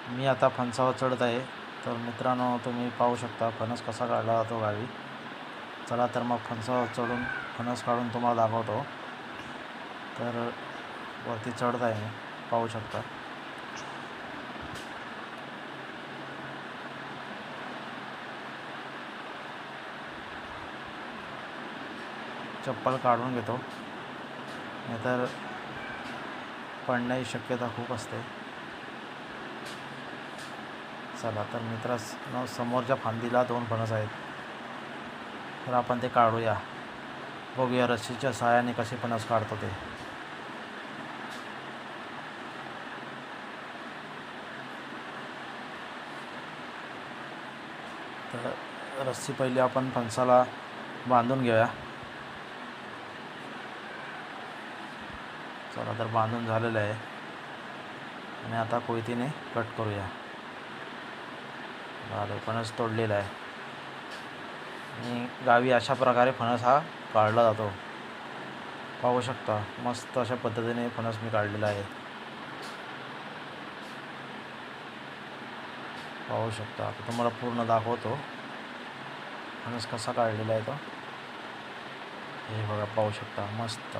मी आता फणसावर चढत आहे. तर मित्रांनो, तुम्ही पाहू शकता फणस कसा काढला जातो गावी. चला तर मग फणसावर चढून फणस काढून तुम्हाला दाखवतो. तर वरती चढत आहे मी, पाहू शकता. चप्पल काढून घेतो, नाहीतर पडण्याची शक्यता खूप असते. चला तर मित्रांनो, समोरच्या फांदीला 2 फणस आहेत. तर आपण ते काढूया, बघूया रस्सीच्या सहाय्याने कसे फणस काढतो ते. तर रस्सी पहिली आपण फणसाला बांधून घेऊया. चला तर बांधून झालेलं आहे आणि आता कोयतीने कट करूया. झालं, फणस तोडलेला आहे. आणि गावी अशा प्रकारे फणस हा काढला जातो. पाहू शकता, मस्त अशा पद्धतीने फणस मी काढलेला आहे. पाहू शकता. आता तुम्हाला पूर्ण दाखवतो फणस कसा काढलेला आहे तो. हे बघा, पाहू शकता मस्त.